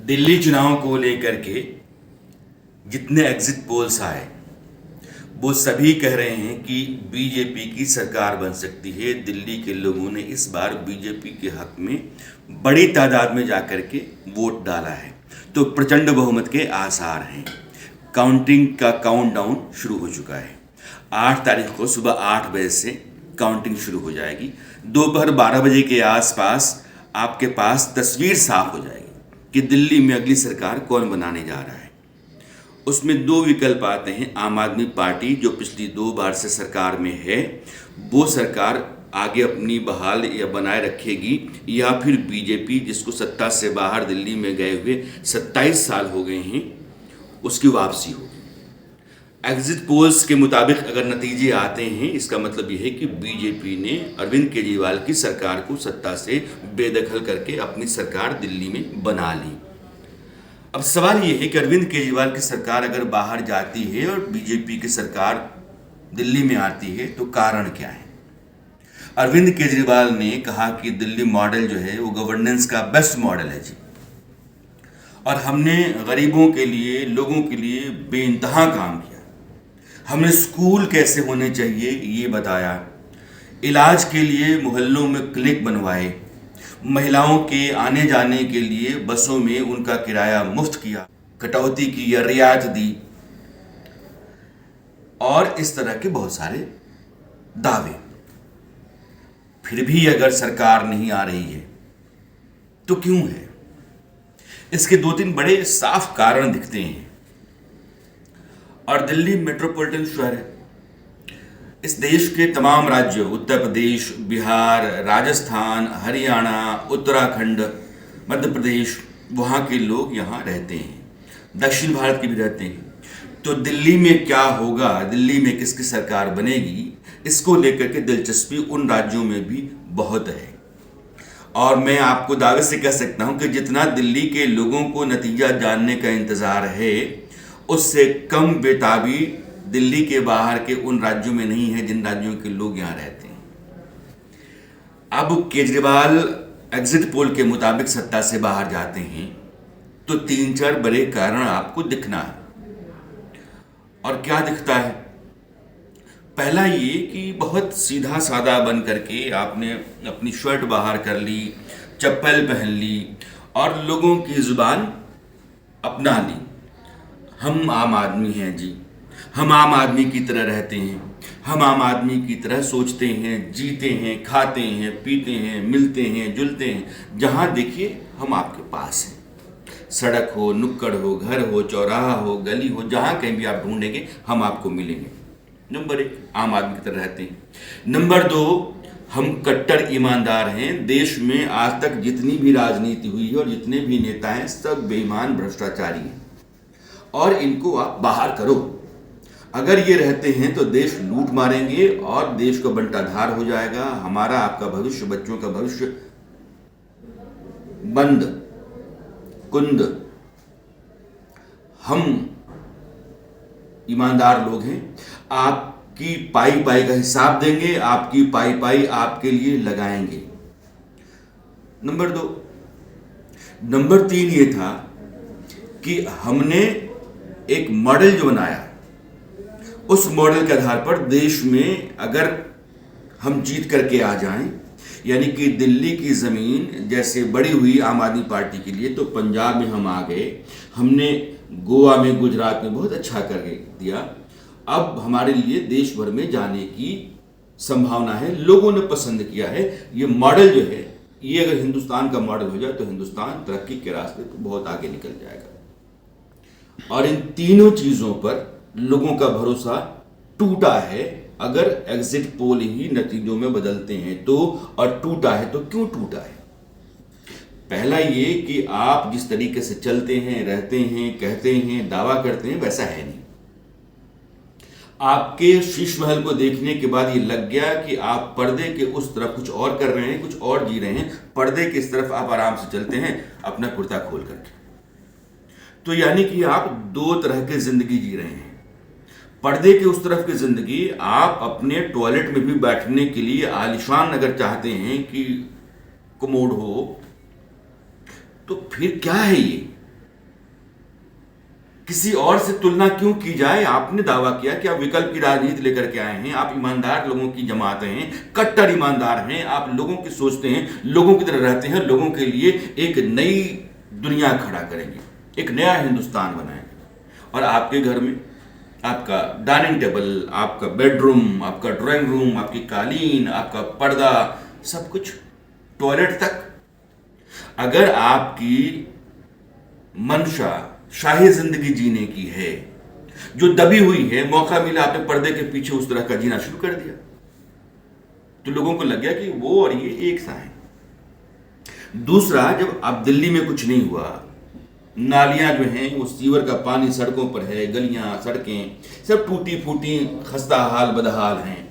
दिल्ली चुनाव को लेकर के जितने एग्जिट पोल्स आए वो सभी कह रहे हैं कि बीजेपी की सरकार बन सकती है। दिल्ली के लोगों ने इस बार बीजेपी के हक में बड़ी तादाद में जाकर के वोट डाला है, तो प्रचंड बहुमत के आसार हैं। काउंटिंग का काउंटडाउन शुरू हो चुका है। 8 तारीख को सुबह 8 बजे से काउंटिंग शुरू हो जाएगी। दोपहर 12 बजे के आसपास आपके पास तस्वीर साफ हो जाएगी कि दिल्ली में अगली सरकार कौन बनाने जा रहा है। उसमें 2 विकल्प आते हैं। आम आदमी पार्टी जो पिछली 2 बार से सरकार में है, वो सरकार आगे अपनी बहाल या बनाए रखेगी, या फिर बीजेपी जिसको सत्ता से बाहर दिल्ली में गए हुए 27 साल हो गए हैं, उसकी वापसी होगी। एग्जिट पोल्स के मुताबिक अगर नतीजे आते हैं, इसका मतलब यह है कि बीजेपी ने अरविंद केजरीवाल की सरकार को सत्ता से बेदखल करके अपनी सरकार दिल्ली में बना ली। अब सवाल ये है कि अरविंद केजरीवाल की सरकार अगर बाहर जाती है और बीजेपी की सरकार दिल्ली में आती है, तो कारण क्या है? अरविंद केजरीवाल ने कहा कि दिल्ली मॉडल जो है वो गवर्नेंस का बेस्ट मॉडल है जी, और हमने गरीबों के लिए, लोगों के लिए बेइंतहा काम किया। हमने स्कूल कैसे होने चाहिए ये बताया, इलाज के लिए मोहल्लों में क्लिनिक बनवाए, महिलाओं के आने जाने के लिए बसों में उनका किराया मुफ्त किया, कटौती की या रियायत दी, और इस तरह के बहुत सारे दावे। फिर भी अगर सरकार नहीं आ रही है तो क्यों है? इसके 2-3 बड़े साफ कारण दिखते हैं। और दिल्ली मेट्रोपॉलिटन शहर है। इस देश के तमाम राज्यों, उत्तर प्रदेश, बिहार, राजस्थान, हरियाणा, उत्तराखंड, मध्य प्रदेश, वहाँ के लोग यहाँ रहते हैं, दक्षिण भारत के भी रहते हैं। तो दिल्ली में क्या होगा, दिल्ली में किसकी सरकार बनेगी, इसको लेकर के दिलचस्पी उन राज्यों में भी बहुत है। और मैं आपको दावे से कह सकता हूँ कि जितना दिल्ली के लोगों को नतीजा जानने का इंतज़ार है, उससे कम बेताबी दिल्ली के बाहर के उन राज्यों में नहीं है जिन राज्यों के लोग यहाँ रहते हैं। अब केजरीवाल एग्जिट पोल के मुताबिक सत्ता से बाहर जाते हैं तो 3-4 बड़े कारण आपको दिखना है। और क्या दिखता है? पहला ये कि बहुत सीधा साधा बन करके आपने अपनी शर्ट बाहर कर ली, चप्पल पहन ली और लोगों की जुबान अपना ली। हम आम आदमी हैं जी, हम आम आदमी की तरह रहते हैं, हम आम आदमी की तरह सोचते हैं, जीते हैं, खाते हैं, पीते हैं, मिलते हैं, जुलते हैं। जहाँ देखिए हम आपके पास हैं। सड़क हो, नुक्कड़ हो, घर हो, चौराहा हो, गली हो, जहाँ कहीं भी आप ढूंढेंगे हम आपको मिलेंगे। नंबर 1, आम आदमी की तरह रहते हैं। नंबर 2, हम कट्टर ईमानदार हैं। देश में आज तक जितनी भी राजनीति हुई है और जितने भी नेता हैं, सब बेईमान भ्रष्टाचारी हैं, और इनको आप बाहर करो। अगर ये रहते हैं तो देश लूट मारेंगे और देश का बंटाधार हो जाएगा। हमारा, आपका भविष्य, बच्चों का भविष्य बंद कुंद। हम ईमानदार लोग हैं। आपकी पाई पाई का हिसाब देंगे, आपकी पाई पाई आपके लिए लगाएंगे। नंबर 2। नंबर 3 ये था कि हमने एक मॉडल जो बनाया, उस मॉडल के आधार पर देश में अगर हम जीत करके आ जाएं, यानी कि दिल्ली की ज़मीन जैसे बड़ी हुई आम आदमी पार्टी के लिए, तो पंजाब में हम आ गए, हमने गोवा में, गुजरात में बहुत अच्छा कर दिया। अब हमारे लिए देश भर में जाने की संभावना है, लोगों ने पसंद किया है। ये मॉडल जो है, ये अगर हिंदुस्तान का मॉडल हो जाए तो हिंदुस्तान तरक्की के रास्ते पर बहुत आगे निकल जाएगा। और इन तीनों चीज़ों पर लोगों का भरोसा टूटा है अगर एग्जिट पोल ही नतीजों में बदलते हैं तो। और टूटा है तो क्यों टूटा है? पहला ये कि आप जिस तरीके से चलते हैं, रहते हैं, कहते हैं, दावा करते हैं, वैसा है नहीं। आपके शीश महल को देखने के बाद ये लग गया कि आप पर्दे के उस तरफ कुछ और कर रहे हैं, कुछ और जी रहे हैं। पर्दे की इस तरफ आप आराम से चलते हैं अपना कुर्ता खोल करके। तो यानी कि आप 2 तरह की जिंदगी जी रहे हैं। पर्दे के उस तरफ की जिंदगी, आप अपने टॉयलेट में भी बैठने के लिए आलिशान अगर चाहते हैं कि कमोड हो, तो फिर क्या है ये? किसी और से तुलना क्यों की जाए? आपने दावा किया कि आप विकल्प की राजनीति लेकर के आए हैं, आप ईमानदार लोगों की जमात हैं, कट्टर ईमानदार हैं, आप लोगों की सोचते हैं, लोगों की तरह रहते हैं, लोगों के लिए एक नई दुनिया खड़ा करेंगे, एक नया हिंदुस्तान बनाएंगे। और आपके घर में आपका डाइनिंग टेबल, आपका बेडरूम, आपका ड्राइंग रूम, आपकी कालीन, आपका पर्दा, सब कुछ, टॉयलेट तक, अगर आपकी मंशा शाही जिंदगी जीने की है, जो दबी हुई है, मौका मिला आपने पर्दे के पीछे उस तरह का जीना शुरू कर दिया, तो लोगों को लग गया कि वो और ये एक सा है। दूसरा, जब अब दिल्ली में कुछ नहीं हुआ, नालियां जो हैं वो सीवर का पानी सड़कों पर है, गलियां सड़कें सब टूटी फूटी खस्ता हाल बदहाल हैं,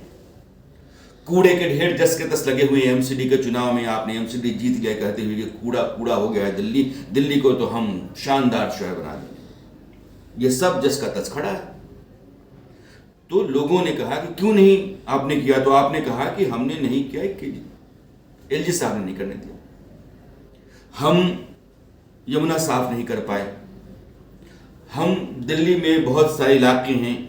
कूड़े के ढेर जस के तस लगे हुए हैं। एमसीडी के चुनाव में आपने एमसीडी जीत गए कहते हुए कि कूड़ा कूड़ा हो गया है दिल्ली, दिल्ली को तो हम शानदार शहर बना देंगे, ये सब जस का तस खड़ा है। तो लोगों ने कहा कि क्यों नहीं आपने किया? तो आपने कहा कि हमने नहीं किया कि एलजी साहब ने नहीं करने दिया, हम यमुना साफ नहीं कर पाए, हम दिल्ली में बहुत सारे इलाके हैं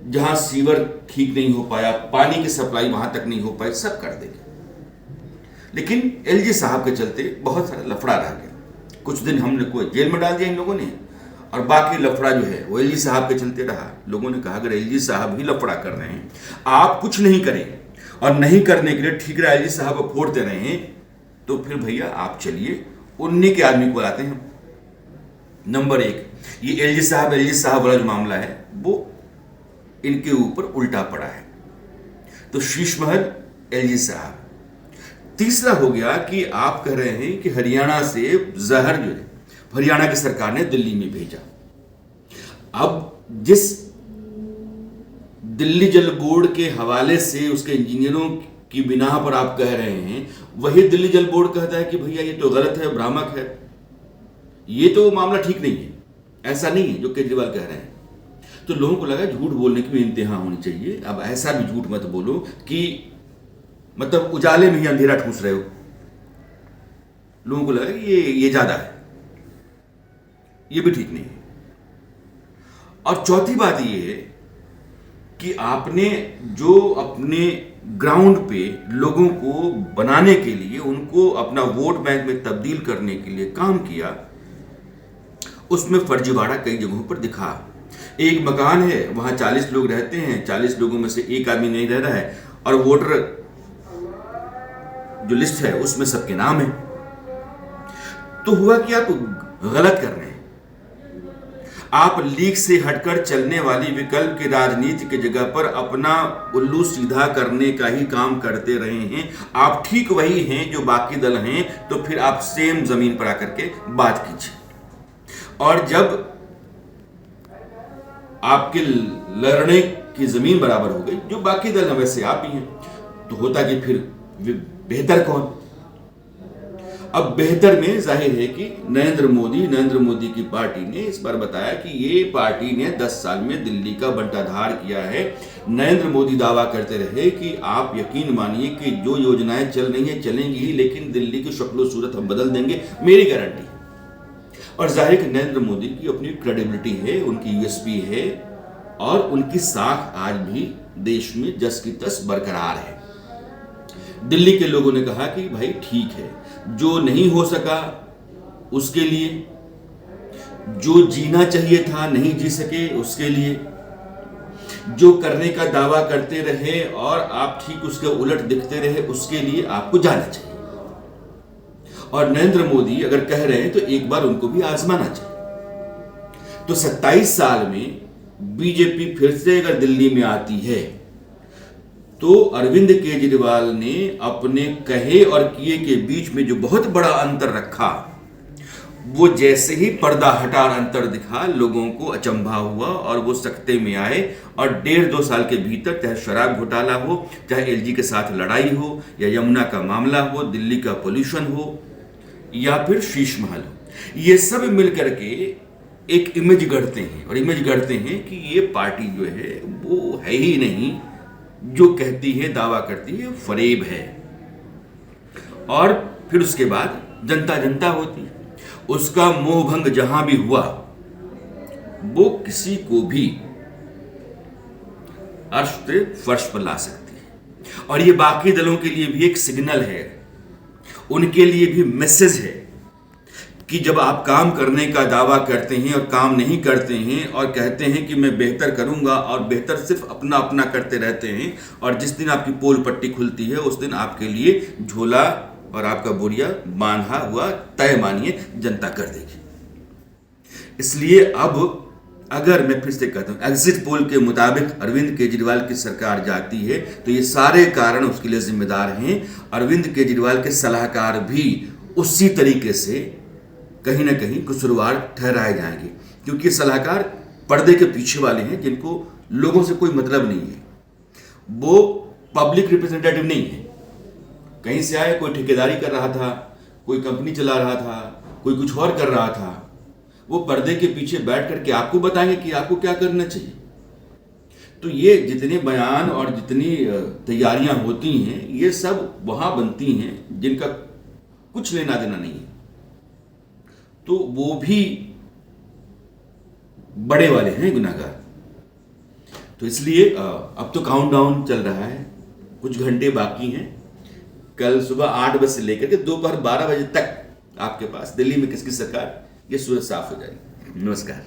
जहां सीवर ठीक नहीं हो पाया, पानी की सप्लाई वहां तक नहीं हो पाई, सब कर देंगे। लेकिन एलजी साहब के चलते बहुत सारा लफड़ा रह गया। कुछ दिन हमने कोई जेल में डाल दिया इन लोगों ने, और बाकी लफड़ा जो है वो एलजी साहब के चलते रहा। लोगों ने कहा अगर एलजी साहब ही लफड़ा कर रहे हैं, आप कुछ नहीं करें और नहीं करने के लिए ठीक रहा एलजी साहब को फोड़ते रहे हैं, तो फिर भैया आप चलिए उन्हीं के आदमी को लाते हैं। नंबर एक, ये एलजी साहब वाला जो मामला है वो इनके ऊपर उल्टा पड़ा है, तो शीश महल एलजी साहब। तीसरा हो गया कि आप कह रहे हैं कि हरियाणा से जहर जो है हरियाणा की सरकार ने दिल्ली में भेजा। अब जिस दिल्ली जल बोर्ड के हवाले से उसके इंजीनियरों की बिना पर आप कह रहे हैं, वही दिल्ली जल बोर्ड कहता है कि भैया ये तो गलत है, भ्रामक है, ये तो मामला ठीक नहीं है, ऐसा नहीं है जो केजरीवाल कह रहे हैं। तो लोगों को लगा झूठ बोलने की भी इंतहा होनी चाहिए। अब ऐसा भी झूठ मत बोलो कि मतलब उजाले में ही अंधेरा ठूस रहे हो। लोगों को लगा कि ये ज्यादा है, ये भी ठीक नहीं है। और चौथी बात ये है कि आपने जो अपने ग्राउंड पे लोगों को बनाने के लिए, उनको अपना वोट बैंक में तब्दील करने के लिए काम किया, उसमें फर्जीवाड़ा कई जगहों पर दिखा। एक मकान है, वहां 40 लोग रहते हैं, 40 लोगों में से एक आदमी नहीं रह रहा है, और वोटर जो लिस्ट है उसमें सबके नाम है। तो हुआ कि आप गलत कर रहे हैं। आप लीक से हटकर चलने वाली विकल्प की राजनीति की जगह पर अपना उल्लू सीधा करने का ही काम करते रहे हैं। आप ठीक वही हैं जो बाकी दल हैं, तो फिर आप सेम जमीन पर आकर के बात कीजिए। और जब आपके लड़ने की जमीन बराबर हो गई, जो बाकी दल हैं वैसे आप ही हैं, तो होता कि फिर बेहतर कौन? अब बेहतर में जाहिर है कि नरेंद्र मोदी की पार्टी ने इस बार बताया कि ये पार्टी ने 10 साल में दिल्ली का बंटाधार किया है। नरेंद्र मोदी दावा करते रहे कि आप यकीन मानिए कि जो योजनाएं चल रही हैं चलेंगी ही, लेकिन दिल्ली की शक्लो सूरत हम बदल देंगे, मेरी गारंटी। और जाहिर है नरेंद्र मोदी की अपनी क्रेडिबिलिटी है, उनकी यूएसपी है, और उनकी साख आज भी देश में जस की तस बरकरार है। दिल्ली के लोगों ने कहा कि भाई ठीक है, जो नहीं हो सका उसके लिए, जो जीना चाहिए था नहीं जी सके उसके लिए, जो करने का दावा करते रहे और आप ठीक उसके उलट दिखते रहे उसके लिए आपको जाना चाहिए। और नरेंद्र मोदी अगर कह रहे हैं तो एक बार उनको भी आजमाना चाहिए। तो 27 साल में बीजेपी फिर से अगर दिल्ली में आती है, तो अरविंद केजरीवाल ने अपने कहे और किए के बीच में जो बहुत बड़ा अंतर रखा, वो जैसे ही पर्दा हटा अंतर दिखा, लोगों को अचंभा हुआ और वो सख्ते में आए। और 1.5-2 साल के भीतर, चाहे शराब घोटाला हो, चाहे एलजी के साथ लड़ाई हो, या यमुना का मामला हो, दिल्ली का पोल्यूशन हो, या फिर शीश महल हो, ये सब मिलकर के एक इमेज गढ़ते हैं। और इमेज गढ़ते हैं कि ये पार्टी जो है वो है ही नहीं, जो कहती है, दावा करती है, फरेब है। और फिर उसके बाद जनता जनता होती है, उसका मोहभंग जहां भी हुआ वो किसी को भी अर्श से फर्श पर ला सकती है। और ये बाकी दलों के लिए भी एक सिग्नल है, उनके लिए भी मैसेज है कि जब आप काम करने का दावा करते हैं और काम नहीं करते हैं और कहते हैं कि मैं बेहतर करूंगा और बेहतर सिर्फ अपना अपना करते रहते हैं, और जिस दिन आपकी पोल पट्टी खुलती है उस दिन आपके लिए झोला और आपका बोरिया बांधा हुआ तय मानिए जनता कर देगी। इसलिए अब अगर मैं फिर से कहता हूं, एग्जिट पोल के मुताबिक अरविंद केजरीवाल की सरकार जाती है तो ये सारे कारण उसके लिए जिम्मेदार हैं। अरविंद केजरीवाल के सलाहकार भी उसी तरीके से कहीं ना कहीं कसूरवार ठहराए जाएंगे, क्योंकि सलाहकार पर्दे के पीछे वाले हैं जिनको लोगों से कोई मतलब नहीं है, वो पब्लिक रिप्रेजेंटेटिव नहीं है। कहीं से आए, कोई ठेकेदारी कर रहा था, कोई कंपनी चला रहा था, कोई कुछ और कर रहा था, वो पर्दे के पीछे बैठ करके आपको बताएंगे कि आपको क्या करना चाहिए। तो ये जितने बयान और जितनी तैयारियां होती हैं ये सब वहां बनती हैं जिनका कुछ लेना देना नहीं है, तो वो भी बड़े वाले हैं गुनाहगार। तो इसलिए अब तो काउंटडाउन चल रहा है, कुछ घंटे बाकी हैं। कल सुबह 8 बजे से लेकर के दोपहर 12 बजे तक आपके पास दिल्ली में किसकी सरकार, ये सूरत साफ हो जाएगी। नमस्कार।